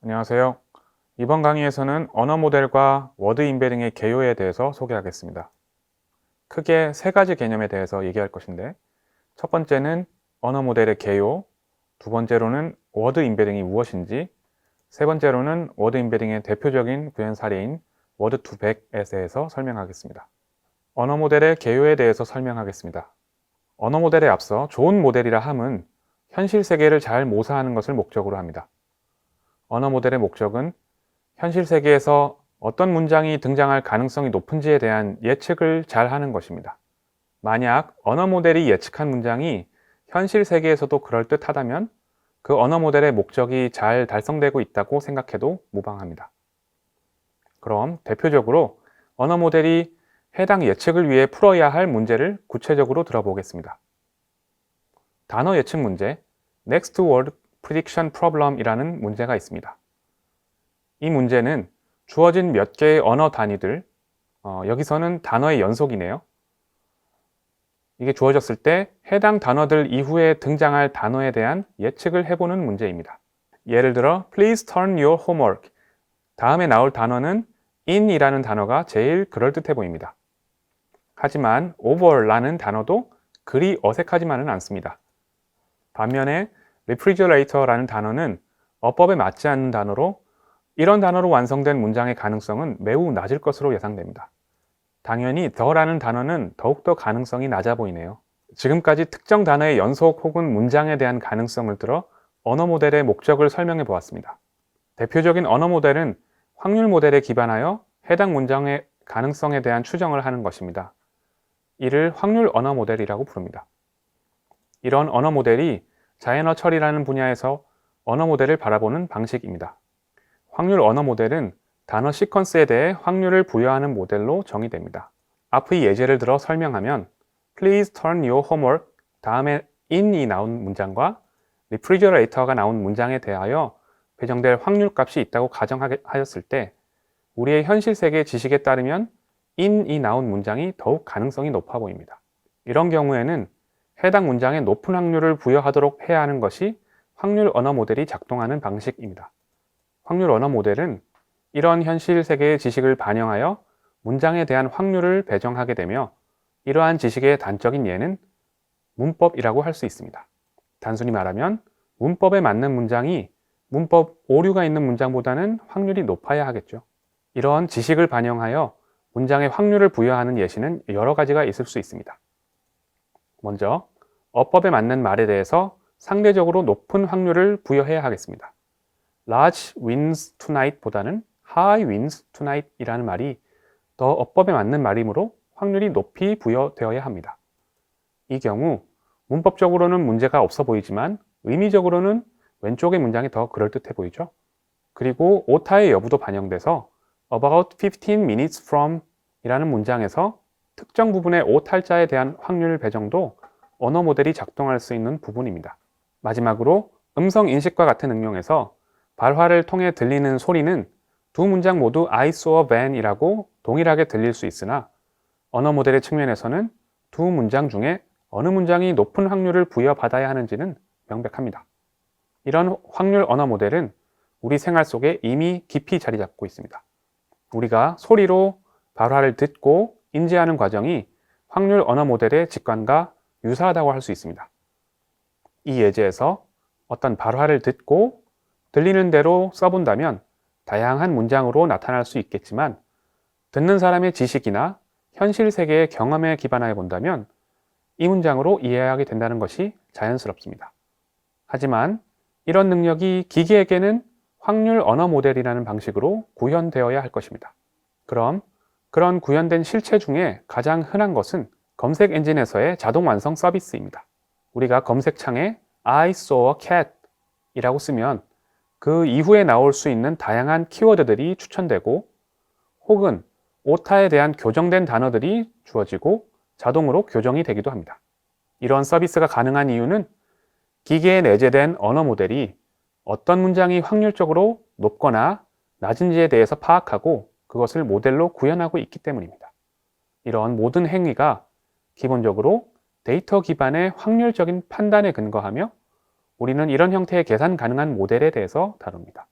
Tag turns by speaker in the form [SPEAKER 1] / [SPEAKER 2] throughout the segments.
[SPEAKER 1] 안녕하세요. 이번 강의에서는 언어 모델과 워드 임베딩의 개요에 대해서 소개하겠습니다. 크게 세 가지 개념에 대해서 얘기할 것인데, 첫 번째는 언어 모델의 개요, 두 번째로는 워드 임베딩이 무엇인지, 세 번째로는 워드 임베딩의 대표적인 구현 사례인 워드 투 백에 대해서 설명하겠습니다. 언어 모델의 개요에 대해서 설명하겠습니다. 언어 모델에 앞서 좋은 모델이라 함은 현실 세계를 잘 모사하는 것을 목적으로 합니다. 언어 모델의 목적은 현실 세계에서 어떤 문장이 등장할 가능성이 높은지에 대한 예측을 잘 하는 것입니다. 만약 언어 모델이 예측한 문장이 현실 세계에서도 그럴듯하다면 그 언어 모델의 목적이 잘 달성되고 있다고 생각해도 무방합니다. 그럼 대표적으로 언어 모델이 해당 예측을 위해 풀어야 할 문제를 구체적으로 들어보겠습니다. 단어 예측 문제, Next Word Prediction Problem이라는 문제가 있습니다. 이 문제는 주어진 몇 개의 언어 단위들, 여기서는 단어의 연속이네요. 이게 주어졌을 때 해당 단어들 이후에 등장할 단어에 대한 예측을 해보는 문제입니다. 예를 들어 Please turn your homework. 다음에 나올 단어는 in이라는 단어가 제일 그럴듯해 보입니다. 하지만 over라는 단어도 그리 어색하지만은 않습니다. 반면에 refrigerator라는 단어는 어법에 맞지 않는 단어로 이런 단어로 완성된 문장의 가능성은 매우 낮을 것으로 예상됩니다. 당연히 the라는 단어는 더욱더 가능성이 낮아 보이네요. 지금까지 특정 단어의 연속 혹은 문장에 대한 가능성을 들어 언어 모델의 목적을 설명해 보았습니다. 대표적인 언어 모델은 확률 모델에 기반하여 해당 문장의 가능성에 대한 추정을 하는 것입니다. 이를 확률 언어 모델이라고 부릅니다. 이런 언어 모델이 자연어 처리라는 분야에서 언어 모델을 바라보는 방식입니다. 확률 언어 모델은 단어 시퀀스에 대해 확률을 부여하는 모델로 정의됩니다. 앞의 예제를 들어 설명하면 Please turn your homework 다음에 in이 나온 문장과 refrigerator가 나온 문장에 대하여 배정될 확률 값이 있다고 가정하였을 때 우리의 현실 세계 지식에 따르면 in이 나온 문장이 더욱 가능성이 높아 보입니다. 이런 경우에는 해당 문장에 높은 확률을 부여하도록 해야 하는 것이 확률 언어 모델이 작동하는 방식입니다. 확률 언어 모델은 이런 현실 세계의 지식을 반영하여 문장에 대한 확률을 배정하게 되며 이러한 지식의 단적인 예는 문법이라고 할 수 있습니다. 단순히 말하면 문법에 맞는 문장이 문법 오류가 있는 문장보다는 확률이 높아야 하겠죠. 이러한 지식을 반영하여 문장에 확률을 부여하는 예시는 여러 가지가 있을 수 있습니다. 먼저 어법에 맞는 말에 대해서 상대적으로 높은 확률을 부여해야 하겠습니다. Large wins tonight 보다는 High wins tonight 이라는 말이 더 어법에 맞는 말이므로 확률이 높이 부여되어야 합니다. 이 경우 문법적으로는 문제가 없어 보이지만 의미적으로는 왼쪽의 문장이 더 그럴듯해 보이죠. 그리고 오타의 여부도 반영돼서 About 15 minutes from 이라는 문장에서 특정 부분의 오탈자에 대한 확률 배정도 언어 모델이 작동할 수 있는 부분입니다. 마지막으로 음성 인식과 같은 응용에서 발화를 통해 들리는 소리는 두 문장 모두 I saw a van 이라고 동일하게 들릴 수 있으나 언어 모델의 측면에서는 두 문장 중에 어느 문장이 높은 확률을 부여받아야 하는지는 명백합니다. 이런 확률 언어 모델은 우리 생활 속에 이미 깊이 자리 잡고 있습니다. 우리가 소리로 발화를 듣고 인지하는 과정이 확률 언어 모델의 직관과 유사하다고 할 수 있습니다. 이 예제에서 어떤 발화를 듣고 들리는 대로 써본다면 다양한 문장으로 나타날 수 있겠지만 듣는 사람의 지식이나 현실 세계의 경험에 기반하여 본다면 이 문장으로 이해하게 된다는 것이 자연스럽습니다. 하지만 이런 능력이 기계에게는 확률 언어 모델이라는 방식으로 구현되어야 할 것입니다. 그럼 그런 구현된 실체 중에 가장 흔한 것은 검색 엔진에서의 자동 완성 서비스입니다. 우리가 검색창에 I saw a cat 이라고 쓰면 그 이후에 나올 수 있는 다양한 키워드들이 추천되고 혹은 오타에 대한 교정된 단어들이 주어지고 자동으로 교정이 되기도 합니다. 이런 서비스가 가능한 이유는 기계에 내재된 언어 모델이 어떤 문장이 확률적으로 높거나 낮은지에 대해서 파악하고 그것을 모델로 구현하고 있기 때문입니다. 이런 모든 행위가 기본적으로 데이터 기반의 확률적인 판단에 근거하며 우리는 이런 형태의 계산 가능한 모델에 대해서 다룹니다.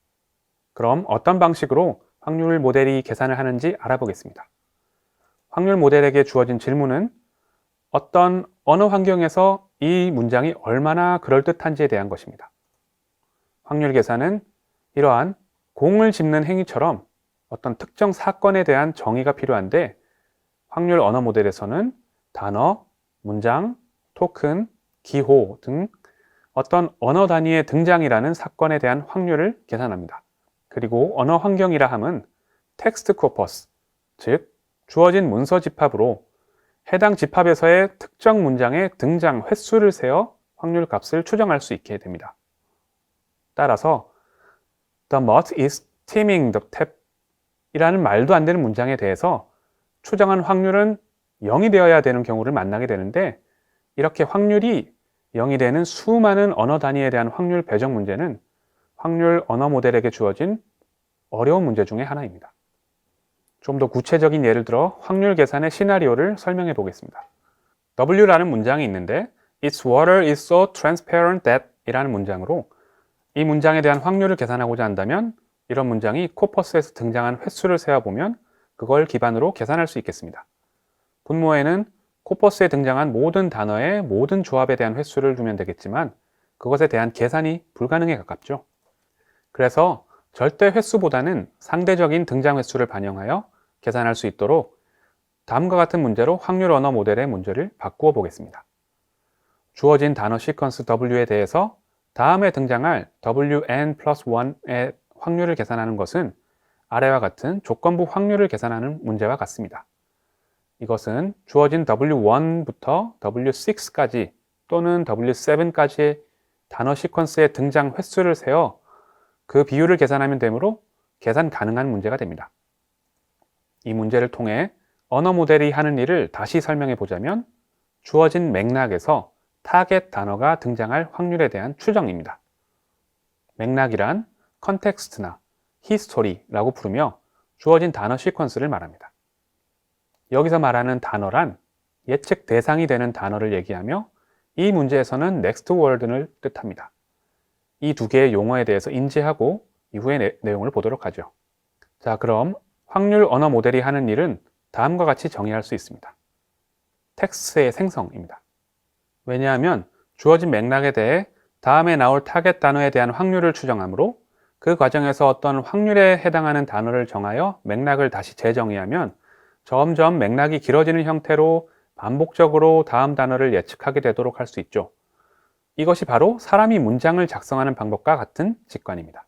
[SPEAKER 1] 그럼 어떤 방식으로 확률 모델이 계산을 하는지 알아보겠습니다. 확률 모델에게 주어진 질문은 어떤 언어 환경에서 이 문장이 얼마나 그럴듯한지에 대한 것입니다. 확률 계산은 이러한 공을 짚는 행위처럼 어떤 특정 사건에 대한 정의가 필요한데 확률 언어 모델에서는 단어, 문장, 토큰, 기호 등 어떤 언어 단위의 등장이라는 사건에 대한 확률을 계산합니다. 그리고 언어 환경이라 함은 텍스트 코퍼스, 즉 주어진 문서 집합으로 해당 집합에서의 특정 문장의 등장 횟수를 세어 확률 값을 추정할 수 있게 됩니다. 따라서 The moth is steaming the tap 이라는 말도 안 되는 문장에 대해서 추정한 확률은 0이 되어야 되는 경우를 만나게 되는데 이렇게 확률이 0이 되는 수많은 언어 단위에 대한 확률 배정 문제는 확률 언어 모델에게 주어진 어려운 문제 중에 하나입니다. 좀 더 구체적인 예를 들어 확률 계산의 시나리오를 설명해 보겠습니다. W라는 문장이 있는데 Its water is so transparent that 이라는 문장으로 이 문장에 대한 확률을 계산하고자 한다면 이런 문장이 코퍼스에서 등장한 횟수를 세어보면 그걸 기반으로 계산할 수 있겠습니다. 분모에는 코퍼스에 등장한 모든 단어의 모든 조합에 대한 횟수를 두면 되겠지만 그것에 대한 계산이 불가능에 가깝죠. 그래서 절대 횟수보다는 상대적인 등장 횟수를 반영하여 계산할 수 있도록 다음과 같은 문제로 확률 언어 모델의 문제를 바꾸어 보겠습니다. 주어진 단어 시퀀스 W에 대해서 다음에 등장할 wn 플러스 1의 확률을 계산하는 것은 아래와 같은 조건부 확률을 계산하는 문제와 같습니다. 이것은 주어진 W1부터 W6까지 또는 W7까지의 단어 시퀀스의 등장 횟수를 세어 그 비율을 계산하면 되므로 계산 가능한 문제가 됩니다. 이 문제를 통해 언어 모델이 하는 일을 다시 설명해 보자면 주어진 맥락에서 타겟 단어가 등장할 확률에 대한 추정입니다. 맥락이란 컨텍스트나 히스토리라고 부르며 주어진 단어 시퀀스를 말합니다. 여기서 말하는 단어란 예측 대상이 되는 단어를 얘기하며 이 문제에서는 next word를 뜻합니다. 이 두 개의 용어에 대해서 인지하고 이후의 내용을 보도록 하죠. 자, 그럼 확률 언어 모델이 하는 일은 다음과 같이 정의할 수 있습니다. 텍스트의 생성입니다. 왜냐하면 주어진 맥락에 대해 다음에 나올 타겟 단어에 대한 확률을 추정하므로 그 과정에서 어떤 확률에 해당하는 단어를 정하여 맥락을 다시 재정의하면 점점 맥락이 길어지는 형태로 반복적으로 다음 단어를 예측하게 되도록 할 수 있죠. 이것이 바로 사람이 문장을 작성하는 방법과 같은 직관입니다.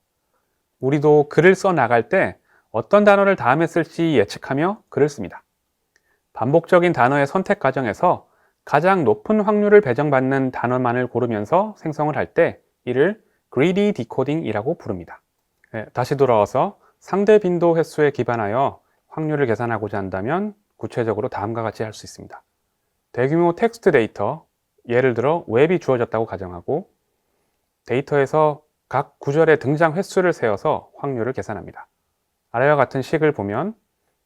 [SPEAKER 1] 우리도 글을 써 나갈 때 어떤 단어를 다음에 쓸지 예측하며 글을 씁니다. 반복적인 단어의 선택 과정에서 가장 높은 확률을 배정받는 단어만을 고르면서 생성을 할 때 이를 greedy decoding이라고 부릅니다. 다시 돌아와서 상대 빈도 횟수에 기반하여 확률을 계산하고자 한다면 구체적으로 다음과 같이 할 수 있습니다. 대규모 텍스트 데이터, 예를 들어 웹이 주어졌다고 가정하고 데이터에서 각 구절의 등장 횟수를 세어서 확률을 계산합니다. 아래와 같은 식을 보면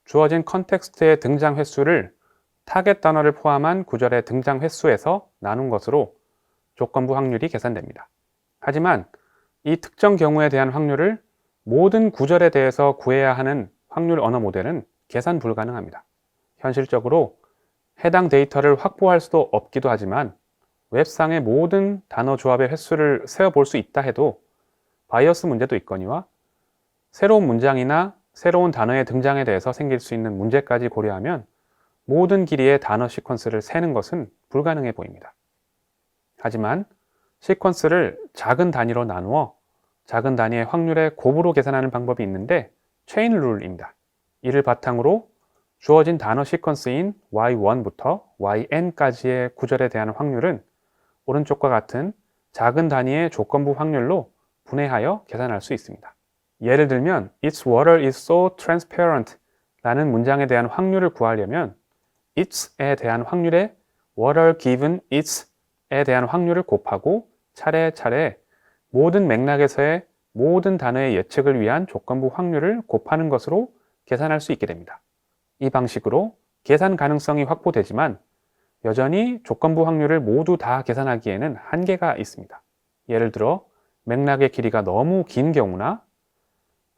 [SPEAKER 1] 주어진 컨텍스트의 등장 횟수를 타겟 단어를 포함한 구절의 등장 횟수에서 나눈 것으로 조건부 확률이 계산됩니다. 하지만 이 특정 경우에 대한 확률을 모든 구절에 대해서 구해야 하는 확률 언어 모델은 계산 불가능합니다. 현실적으로 해당 데이터를 확보할 수도 없기도 하지만 웹상의 모든 단어 조합의 횟수를 세어볼 수 있다 해도 바이어스 문제도 있거니와 새로운 문장이나 새로운 단어의 등장에 대해서 생길 수 있는 문제까지 고려하면 모든 길이의 단어 시퀀스를 세는 것은 불가능해 보입니다. 하지만 시퀀스를 작은 단위로 나누어 작은 단위의 확률의 곱으로 계산하는 방법이 있는데 체인 룰입니다. 이를 바탕으로 주어진 단어 시퀀스인 y1부터 yn까지의 구절에 대한 확률은 오른쪽과 같은 작은 단위의 조건부 확률로 분해하여 계산할 수 있습니다. 예를 들면 Its water is so transparent 라는 문장에 대한 확률을 구하려면 Its에 대한 확률에 water given Its에 대한 확률을 곱하고 차례차례 모든 맥락에서의 모든 단어의 예측을 위한 조건부 확률을 곱하는 것으로 계산할 수 있게 됩니다. 이 방식으로 계산 가능성이 확보되지만 여전히 조건부 확률을 모두 다 계산하기에는 한계가 있습니다. 예를 들어 맥락의 길이가 너무 긴 경우나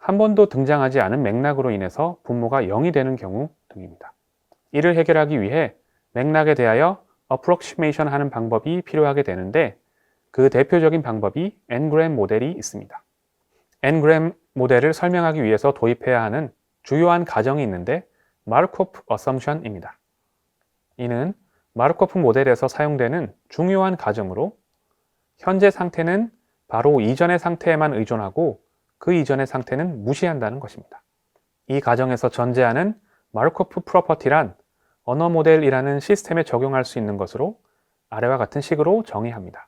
[SPEAKER 1] 한 번도 등장하지 않은 맥락으로 인해서 분모가 0이 되는 경우 등입니다. 이를 해결하기 위해 맥락에 대하여 approximation 하는 방법이 필요하게 되는데 그 대표적인 방법이 Ngram 모델이 있습니다. Ngram 모델을 설명하기 위해서 도입해야 하는 주요한 가정이 있는데 마르코프 어썸션입니다. 이는 마르코프 모델에서 사용되는 중요한 가정으로 현재 상태는 바로 이전의 상태에만 의존하고 그 이전의 상태는 무시한다는 것입니다. 이 가정에서 전제하는 마르코프 프로퍼티란 언어 모델이라는 시스템에 적용할 수 있는 것으로 아래와 같은 식으로 정의합니다.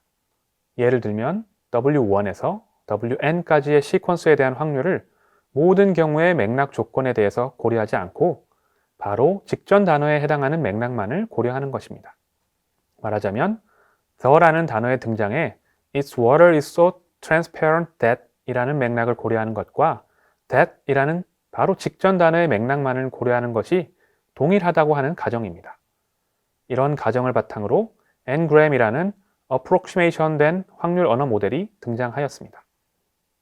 [SPEAKER 1] 예를 들면 W1에서 WN까지의 시퀀스에 대한 확률을 모든 경우의 맥락 조건에 대해서 고려하지 않고 바로 직전 단어에 해당하는 맥락만을 고려하는 것입니다. 말하자면 the라는 단어의 등장에 Its water is so transparent that 이라는 맥락을 고려하는 것과 that 이라는 바로 직전 단어의 맥락만을 고려하는 것이 동일하다고 하는 가정입니다. 이런 가정을 바탕으로 Ngram이라는 approximation 된 확률 언어 모델이 등장하였습니다.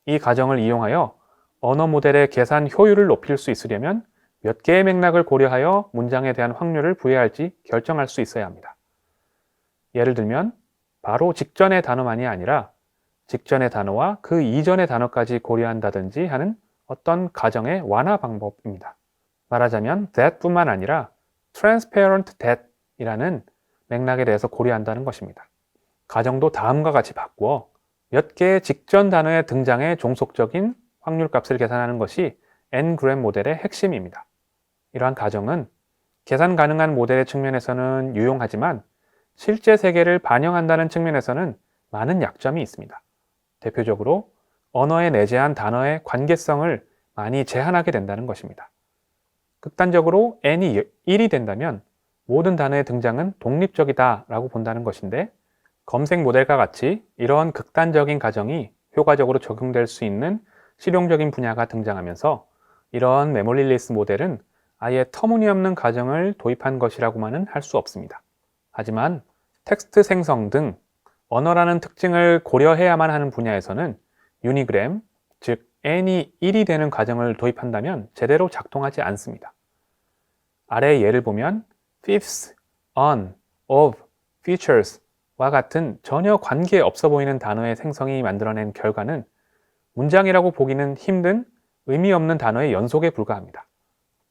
[SPEAKER 1] 이 가정을 이용하여 언어 모델의 계산 효율을 높일 수 있으려면 몇 개의 맥락을 고려하여 문장에 대한 확률을 부여할지 결정할 수 있어야 합니다. 예를 들면 바로 직전의 단어만이 아니라 직전의 단어와 그 이전의 단어까지 고려한다든지 하는 어떤 가정의 완화 방법입니다. 말하자면 that 뿐만 아니라 transparent that 이라는 맥락에 대해서 고려한다는 것입니다. 가정도 다음과 같이 바꾸어 몇 개의 직전 단어의 등장에 종속적인 확률값을 계산하는 것이 Ngram 모델의 핵심입니다. 이러한 가정은 계산 가능한 모델의 측면에서는 유용하지만 실제 세계를 반영한다는 측면에서는 많은 약점이 있습니다. 대표적으로 언어에 내재한 단어의 관계성을 많이 제한하게 된다는 것입니다. 극단적으로 n이 1이 된다면 모든 단어의 등장은 독립적이다라고 본다는 것인데 검색 모델과 같이 이런 극단적인 가정이 효과적으로 적용될 수 있는 실용적인 분야가 등장하면서 이런 메모리리스 모델은 아예 터무니없는 가정을 도입한 것이라고만은 할 수 없습니다. 하지만 텍스트 생성 등 언어라는 특징을 고려해야만 하는 분야에서는 유니그램, 즉 n이 1이 되는 가정을 도입한다면 제대로 작동하지 않습니다. 아래의 예를 보면 fifths, on, of, features 와 같은 전혀 관계 없어 보이는 단어의 생성이 만들어낸 결과는 문장이라고 보기는 힘든 의미 없는 단어의 연속에 불과합니다.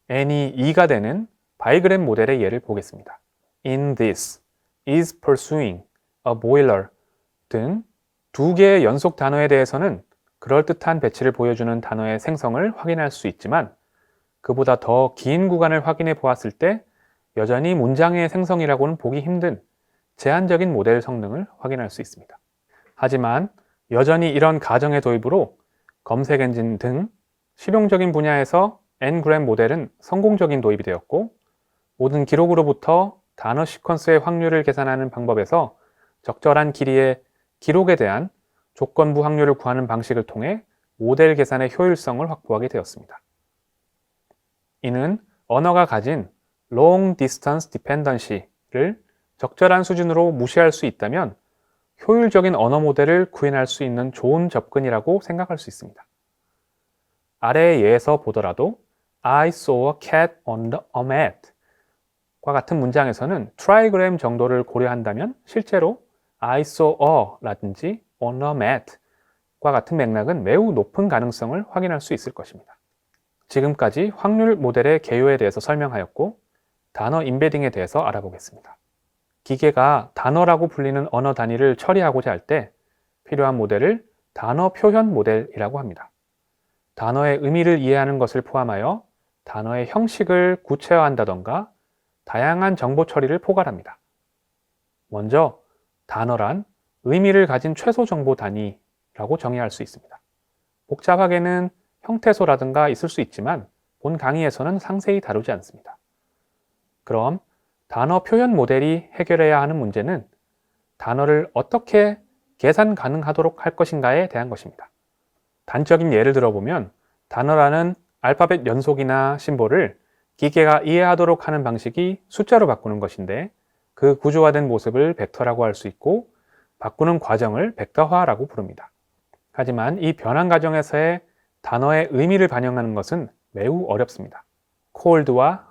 [SPEAKER 1] n이 2가 되는 바이그램 모델의 예를 보겠습니다. in this, is pursuing, a boiler 등 두 개의 연속 단어에 대해서는 그럴듯한 배치를 보여주는 단어의 생성을 확인할 수 있지만 그보다 더 긴 구간을 확인해 보았을 때 여전히 문장의 생성이라고는 보기 힘든 제한적인 모델 성능을 확인할 수 있습니다. 하지만 여전히 이런 가정의 도입으로 검색 엔진 등 실용적인 분야에서 Ngram 모델은 성공적인 도입이 되었고 모든 기록으로부터 단어 시퀀스의 확률을 계산하는 방법에서 적절한 길이의 기록에 대한 조건부 확률을 구하는 방식을 통해 모델 계산의 효율성을 확보하게 되었습니다. 이는 언어가 가진 long distance dependency를 적절한 수준으로 무시할 수 있다면 효율적인 언어 모델을 구현할 수 있는 좋은 접근이라고 생각할 수 있습니다. 아래의 예에서 보더라도 I saw a cat on a mat 과 같은 문장에서는 트라이그램 정도를 고려한다면 실제로 I saw a 라든지 on a mat 과 같은 맥락은 매우 높은 가능성을 확인할 수 있을 것입니다. 지금까지 확률 모델의 개요에 대해서 설명하였고 단어 임베딩에 대해서 알아보겠습니다. 기계가 단어라고 불리는 언어 단위를 처리하고자 할 때 필요한 모델을 단어 표현 모델이라고 합니다. 단어의 의미를 이해하는 것을 포함하여 단어의 형식을 구체화한다던가 다양한 정보 처리를 포괄합니다. 먼저 단어란 의미를 가진 최소 정보 단위라고 정의할 수 있습니다. 복잡하게는 형태소라든가 있을 수 있지만 본 강의에서는 상세히 다루지 않습니다. 그럼 단어 표현 모델이 해결해야 하는 문제는 단어를 어떻게 계산 가능하도록 할 것인가에 대한 것입니다. 단적인 예를 들어보면 단어라는 알파벳 연속이나 심볼을 기계가 이해하도록 하는 방식이 숫자로 바꾸는 것인데 그 구조화된 모습을 벡터라고 할 수 있고 바꾸는 과정을 벡터화라고 부릅니다. 하지만 이 변환 과정에서의 단어의 의미를 반영하는 것은 매우 어렵습니다. cold와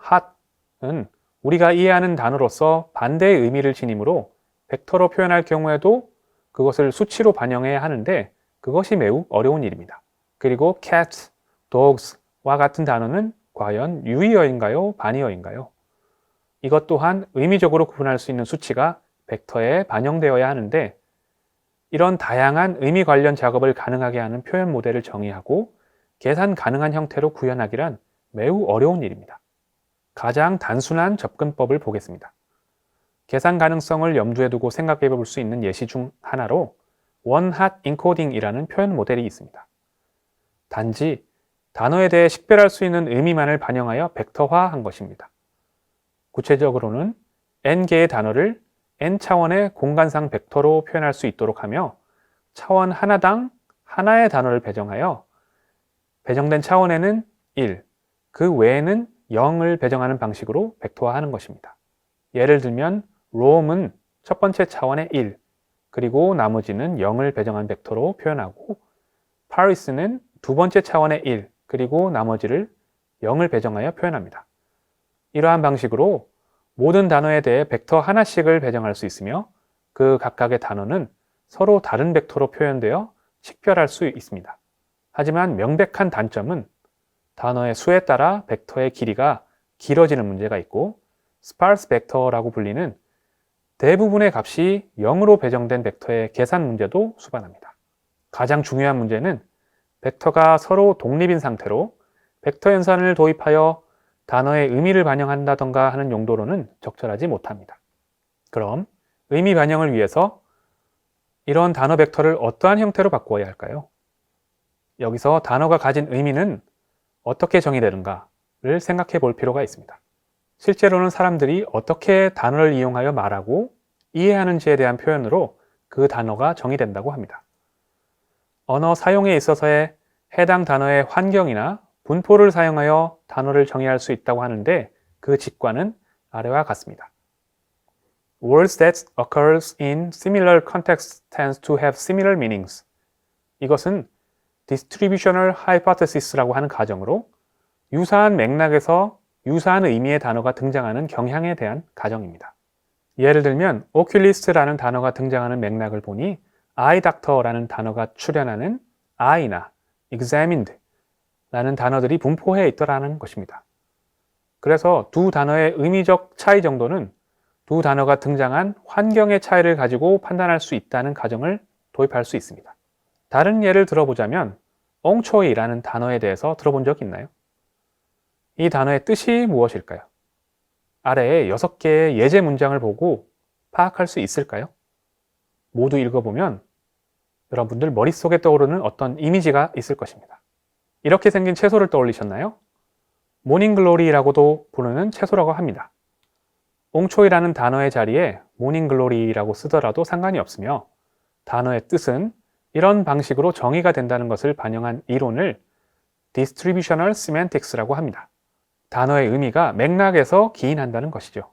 [SPEAKER 1] hot은 우리가 이해하는 단어로서 반대의 의미를 지니므로 벡터로 표현할 경우에도 그것을 수치로 반영해야 하는데 그것이 매우 어려운 일입니다. 그리고 cats, dogs와 같은 단어는 과연 유의어인가요? 반의어인가요? 이것 또한 의미적으로 구분할 수 있는 수치가 벡터에 반영되어야 하는데 이런 다양한 의미 관련 작업을 가능하게 하는 표현 모델을 정의하고 계산 가능한 형태로 구현하기란 매우 어려운 일입니다. 가장 단순한 접근법을 보겠습니다. 계산 가능성을 염두에 두고 생각해 볼 수 있는 예시 중 하나로 one-hot encoding이라는 표현 모델이 있습니다. 단지 단어에 대해 식별할 수 있는 의미만을 반영하여 벡터화한 것입니다. 구체적으로는 n개의 단어를 n차원의 공간상 벡터로 표현할 수 있도록 하며 차원 하나당 하나의 단어를 배정하여 배정된 차원에는 1, 그 외에는 0을 배정하는 방식으로 벡터화하는 것입니다. 예를 들면 Rome은 첫 번째 차원의 1, 그리고 나머지는 0을 배정한 벡터로 표현하고 Paris는 두 번째 차원의 1, 그리고 나머지를 0을 배정하여 표현합니다. 이러한 방식으로 모든 단어에 대해 벡터 하나씩을 배정할 수 있으며 그 각각의 단어는 서로 다른 벡터로 표현되어 식별할 수 있습니다. 하지만 명백한 단점은 단어의 수에 따라 벡터의 길이가 길어지는 문제가 있고 스파르스 벡터라고 불리는 대부분의 값이 0으로 배정된 벡터의 계산 문제도 수반합니다. 가장 중요한 문제는 벡터가 서로 독립인 상태로 벡터 연산을 도입하여 단어의 의미를 반영한다던가 하는 용도로는 적절하지 못합니다. 그럼 의미 반영을 위해서 이런 단어 벡터를 어떠한 형태로 바꾸어야 할까요? 여기서 단어가 가진 의미는 어떻게 정의되는가를 생각해 볼 필요가 있습니다. 실제로는 사람들이 어떻게 단어를 이용하여 말하고 이해하는지에 대한 표현으로 그 단어가 정의된다고 합니다. 언어 사용에 있어서의 해당 단어의 환경이나 분포를 사용하여 단어를 정의할 수 있다고 하는데 그 직관은 아래와 같습니다. Words that occurs in similar contexts tends to have similar meanings. 이것은 distributional hypothesis라고 하는 가정으로 유사한 맥락에서 유사한 의미의 단어가 등장하는 경향에 대한 가정입니다. 예를 들면 oculist라는 단어가 등장하는 맥락을 보니 eye doctor라는 단어가 출현하는 eye나 examined 라는 단어들이 분포해 있더라는 것입니다. 그래서 두 단어의 의미적 차이 정도는 두 단어가 등장한 환경의 차이를 가지고 판단할 수 있다는 가정을 도입할 수 있습니다. 다른 예를 들어보자면 엉초이라는 단어에 대해서 들어본 적 있나요? 이 단어의 뜻이 무엇일까요? 아래에 6개의 예제 문장을 보고 파악할 수 있을까요? 모두 읽어보면 여러분들 머릿속에 떠오르는 어떤 이미지가 있을 것입니다. 이렇게 생긴 채소를 떠올리셨나요? 모닝글로리라고도 부르는 채소라고 합니다. 옹초이라는 단어의 자리에 모닝글로리라고 쓰더라도 상관이 없으며 단어의 뜻은 이런 방식으로 정의가 된다는 것을 반영한 이론을 Distributional Semantics라고 합니다. 단어의 의미가 맥락에서 기인한다는 것이죠.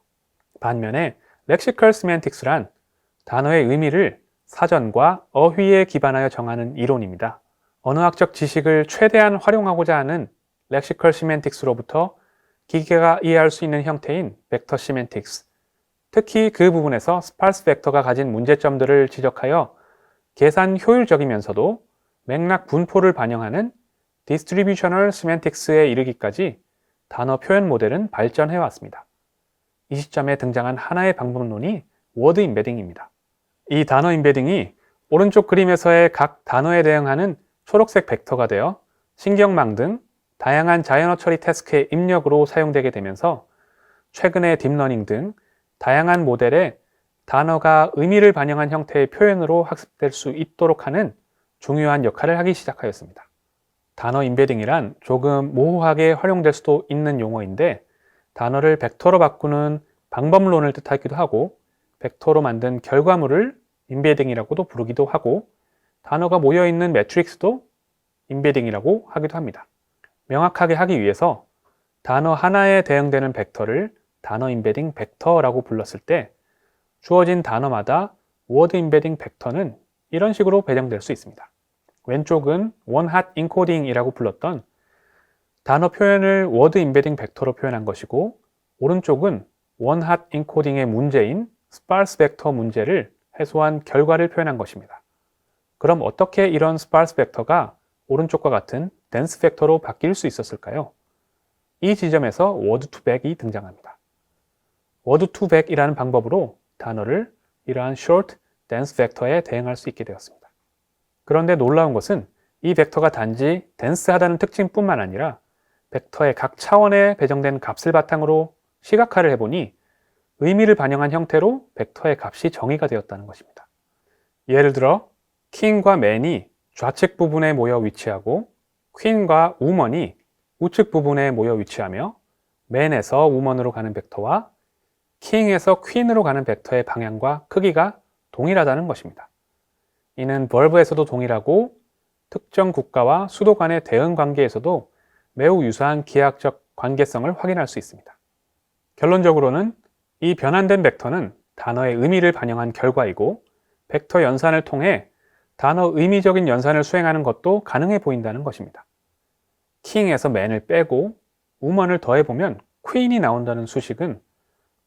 [SPEAKER 1] 반면에 Lexical Semantics란 단어의 의미를 사전과 어휘에 기반하여 정하는 이론입니다. 언어학적 지식을 최대한 활용하고자 하는 Lexical Semantics로부터 기계가 이해할 수 있는 형태인 Vector Semantics, 특히 그 부분에서 스파르스 벡터가 가진 문제점들을 지적하여 계산 효율적이면서도 맥락 분포를 반영하는 Distributional Semantics에 이르기까지 단어 표현 모델은 발전해 왔습니다. 이 시점에 등장한 하나의 방법론이 워드 임베딩입니다. 이 단어 임베딩이 오른쪽 그림에서의 각 단어에 대응하는 초록색 벡터가 되어 신경망 등 다양한 자연어 처리 태스크의 입력으로 사용되게 되면서 최근의 딥러닝 등 다양한 모델에 단어가 의미를 반영한 형태의 표현으로 학습될 수 있도록 하는 중요한 역할을 하기 시작하였습니다. 단어 임베딩이란 조금 모호하게 활용될 수도 있는 용어인데 단어를 벡터로 바꾸는 방법론을 뜻하기도 하고 벡터로 만든 결과물을 임베딩이라고도 부르기도 하고 단어가 모여있는 매트릭스도 임베딩이라고 하기도 합니다. 명확하게 하기 위해서 단어 하나에 대응되는 벡터를 단어 임베딩 벡터라고 불렀을 때 주어진 단어마다 워드 임베딩 벡터는 이런 식으로 배정될 수 있습니다. 왼쪽은 원핫 인코딩이라고 불렀던 단어 표현을 워드 임베딩 벡터로 표현한 것이고, 오른쪽은 원핫 인코딩의 문제인 스파르스 벡터 문제를 해소한 결과를 표현한 것입니다. 그럼 어떻게 이런 스파르스 벡터가 오른쪽과 같은 덴스 벡터로 바뀔 수 있었을까요? 이 지점에서 워드 투 백이 등장합니다. 워드 투 백이라는 방법으로 단어를 이러한 short, dense 벡터에 대응할 수 있게 되었습니다. 그런데 놀라운 것은 이 벡터가 단지 dense하다는 특징뿐만 아니라 벡터의 각 차원에 배정된 값을 바탕으로 시각화를 해보니 의미를 반영한 형태로 벡터의 값이 정의가 되었다는 것입니다. 예를 들어 king과 man이 좌측 부분에 모여 위치하고 queen과 woman이 우측 부분에 모여 위치하며 man에서 woman으로 가는 벡터와 king에서 queen으로 가는 벡터의 방향과 크기가 동일하다는 것입니다. 이는 verb에서도 동일하고 특정 국가와 수도 간의 대응 관계에서도 매우 유사한 기하학적 관계성을 확인할 수 있습니다. 결론적으로는 이 변환된 벡터는 단어의 의미를 반영한 결과이고, 벡터 연산을 통해 단어 의미적인 연산을 수행하는 것도 가능해 보인다는 것입니다. king에서 man을 빼고 woman을 더해보면 queen이 나온다는 수식은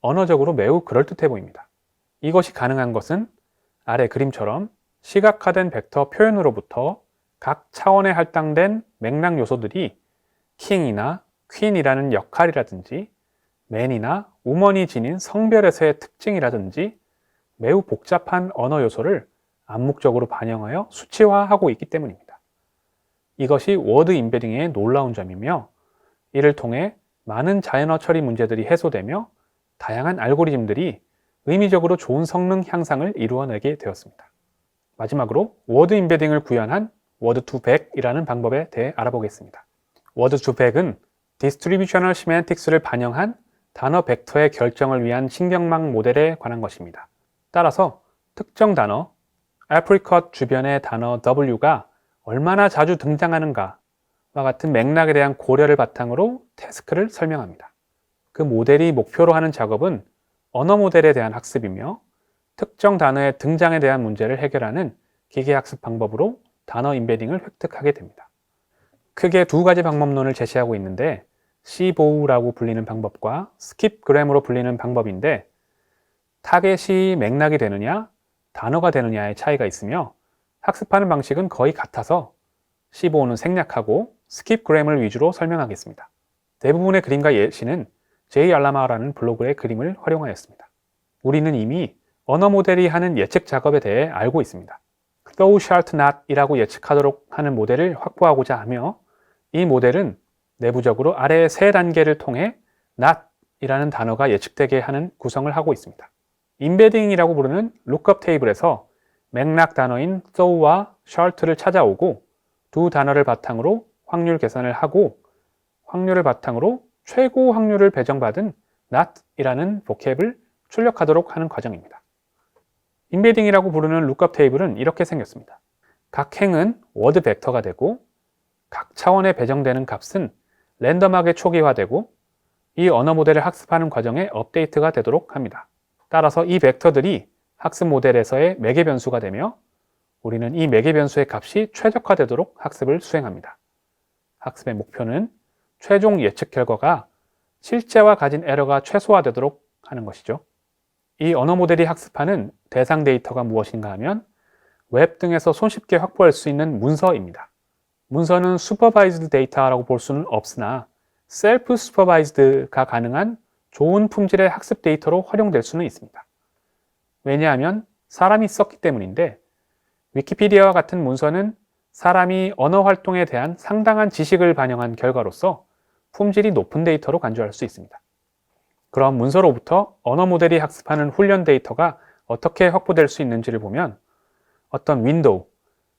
[SPEAKER 1] 언어적으로 매우 그럴듯해 보입니다. 이것이 가능한 것은 아래 그림처럼 시각화된 벡터 표현으로부터 각 차원에 할당된 맥락 요소들이 king이나 queen이라는 역할이라든지 man이나 woman이 지닌 성별에서의 특징이라든지 매우 복잡한 언어 요소를 암묵적으로 반영하여 수치화하고 있기 때문입니다. 이것이 워드 임베딩의 놀라운 점이며, 이를 통해 많은 자연어 처리 문제들이 해소되며 다양한 알고리즘들이 의미적으로 좋은 성능 향상을 이루어내게 되었습니다. 마지막으로 워드 임베딩을 구현한 워드 투 백이라는 방법에 대해 알아보겠습니다. 워드 투 백은 디스트리뷰셔널 시멘틱스를 반영한 단어 벡터의 결정을 위한 신경망 모델에 관한 것입니다. 따라서 특정 단어 apricot 주변의 단어 W가 얼마나 자주 등장하는가와 같은 맥락에 대한 고려를 바탕으로 태스크를 설명합니다. 그 모델이 목표로 하는 작업은 언어 모델에 대한 학습이며, 특정 단어의 등장에 대한 문제를 해결하는 기계학습 방법으로 단어 임베딩을 획득하게 됩니다. 크게 두 가지 방법론을 제시하고 있는데, CBOW라고 불리는 방법과 스킵그램으로 불리는 방법인데, 타겟이 맥락이 되느냐, 단어가 되느냐의 차이가 있으며 학습하는 방식은 거의 같아서 CBOW는 생략하고 스킵그램을 위주로 설명하겠습니다. 대부분의 그림과 예시는 제이 알라마라는 블로그의 그림을 활용하였습니다. 우리는 이미 언어 모델이 하는 예측 작업에 대해 알고 있습니다. Thou shalt not 이라고 예측하도록 하는 모델을 확보하고자 하며, 이 모델은 내부적으로 아래의 세 단계를 통해 not 이라는 단어가 예측되게 하는 구성을 하고 있습니다. 임베딩이라고 부르는 lookup 테이블에서 맥락 단어인 thou와 shalt를 찾아오고, 두 단어를 바탕으로 확률 계산을 하고, 확률을 바탕으로 최고 확률을 배정받은 not 이라는 보캡을 출력하도록 하는 과정입니다. 임베딩이라고 부르는 lookup 테이블은 이렇게 생겼습니다. 각 행은 워드 벡터가 되고, 각 차원에 배정되는 값은 랜덤하게 초기화되고, 이 언어 모델을 학습하는 과정에 업데이트가 되도록 합니다. 따라서 이 벡터들이 학습 모델에서의 매개 변수가 되며, 우리는 이 매개 변수의 값이 최적화되도록 학습을 수행합니다. 학습의 목표는 최종 예측 결과가 실제와 가진 에러가 최소화되도록 하는 것이죠. 이 언어 모델이 학습하는 대상 데이터가 무엇인가 하면 웹 등에서 손쉽게 확보할 수 있는 문서입니다. 문서는 슈퍼바이즈드 데이터라고 볼 수는 없으나 셀프 슈퍼바이즈드가 가능한 좋은 품질의 학습 데이터로 활용될 수는 있습니다. 왜냐하면 사람이 썼기 때문인데, 위키피디아와 같은 문서는 사람이 언어 활동에 대한 상당한 지식을 반영한 결과로서 품질이 높은 데이터로 간주할 수 있습니다. 그럼 문서로부터 언어 모델이 학습하는 훈련 데이터가 어떻게 확보될 수 있는지를 보면, 어떤 윈도우,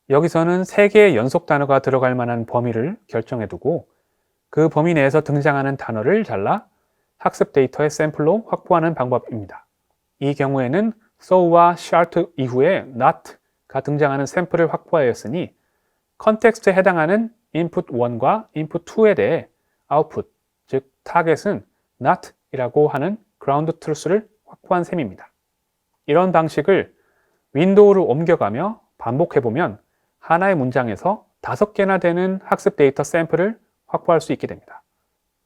[SPEAKER 1] 여기서는 3개의 연속 단어가 들어갈 만한 범위를 결정해 두고 그 범위 내에서 등장하는 단어를 잘라 학습 데이터의 샘플로 확보하는 방법입니다. 이 경우에는 thou와 shalt 이후에 not가 등장하는 샘플을 확보하였으니 컨텍스트에 해당하는 input 1과 input 2에 대해 output, 즉 타겟은 not 이라고 하는 ground truth를 확보한 셈입니다. 이런 방식을 윈도우를 옮겨가며 반복해보면 하나의 문장에서 5개나 되는 학습 데이터 샘플을 확보할 수 있게 됩니다.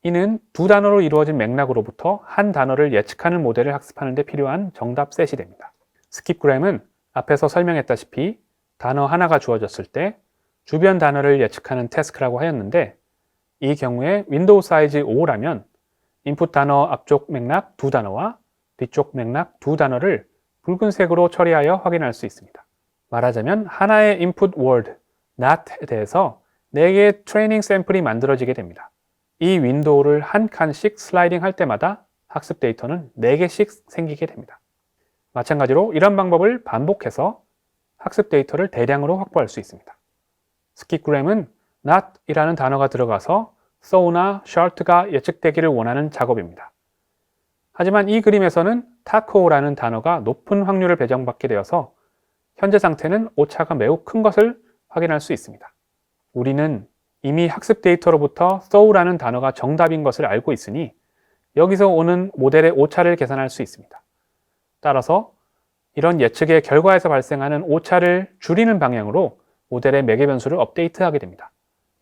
[SPEAKER 1] 이는 두 단어로 이루어진 맥락으로부터 한 단어를 예측하는 모델을 학습하는 데 필요한 정답 셋이 됩니다. 스킵그램은 앞에서 설명했다시피 단어 하나가 주어졌을 때 주변 단어를 예측하는 태스크라고 하였는데, 이 경우에 윈도우 사이즈 5라면 인풋 단어 앞쪽 맥락 두 단어와 뒤쪽 맥락 두 단어를 붉은색으로 처리하여 확인할 수 있습니다. 말하자면 하나의 인풋 워드, not에 대해서 4개의 트레이닝 샘플이 만들어지게 됩니다. 이 윈도우를 한 칸씩 슬라이딩 할 때마다 학습 데이터는 4개씩 생기게 됩니다. 마찬가지로 이런 방법을 반복해서 학습 데이터를 대량으로 확보할 수 있습니다. 스킵그램은 not이라는 단어가 들어가서 so나 short가 예측되기를 원하는 작업입니다. 하지만 이 그림에서는 taco라는 단어가 높은 확률을 배정받게 되어서 현재 상태는 오차가 매우 큰 것을 확인할 수 있습니다. 우리는 이미 학습 데이터로부터 so라는 단어가 정답인 것을 알고 있으니 여기서 오는 모델의 오차를 계산할 수 있습니다. 따라서 이런 예측의 결과에서 발생하는 오차를 줄이는 방향으로 모델의 매개 변수를 업데이트하게 됩니다.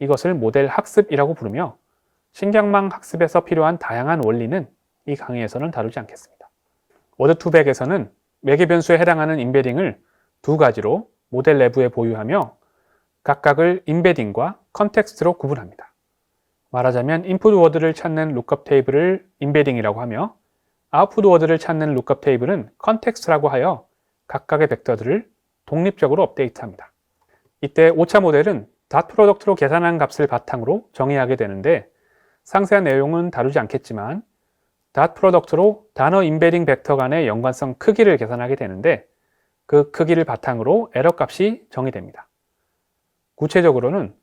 [SPEAKER 1] 이것을 모델 학습이라고 부르며 신경망 학습에서 필요한 다양한 원리는 이 강의에서는 다루지 않겠습니다. 워드2백에서는 매개 변수에 해당하는 임베딩을 두 가지로 모델 내부에 보유하며 각각을 임베딩과 컨텍스트로 구분합니다. 말하자면 인풋 워드를 찾는 룩업 테이블을 임베딩이라고 하며 아웃풋 워드를 찾는 룩업 테이블은 컨텍스트라고 하여 각각의 벡터들을 독립적으로 업데이트합니다. 이때 오차 모델은 닷 프로덕트로 계산한 값을 바탕으로 정의하게 되는데, 상세한 내용은 다루지 않겠지만 닷 프로덕트로 단어 임베딩 벡터 간의 연관성 크기를 계산하게 되는데, 그 크기를 바탕으로 에러 값이 정의됩니다. 구체적으로는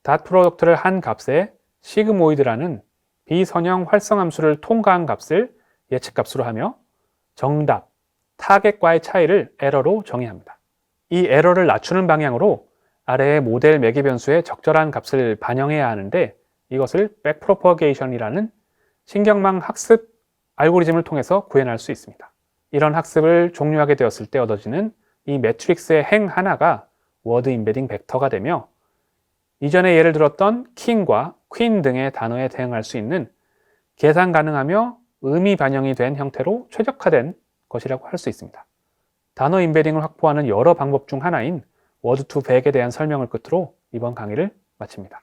[SPEAKER 1] 닷 프로덕트를 한 값에 시그모이드라는 비선형 활성함수를 통과한 값을 예측값으로 하며 정답, 타겟과의 차이를 에러로 정의합니다. 이 에러를 낮추는 방향으로 아래의 모델 매개 변수의 적절한 값을 반영해야 하는데, 이것을 백프로퍼게이션이라는 신경망 학습 알고리즘을 통해서 구현할 수 있습니다. 이런 학습을 종료하게 되었을 때 얻어지는 이 매트릭스의 행 하나가 워드 임베딩 벡터가 되며, 이전에 예를 들었던 킹과 퀸 등의 단어에 대응할 수 있는 계산 가능하며 의미 반영이 된 형태로 최적화된 것이라고 할 수 있습니다. 단어 임베딩을 확보하는 여러 방법 중 하나인 워드2백에 대한 설명을 끝으로 이번 강의를 마칩니다.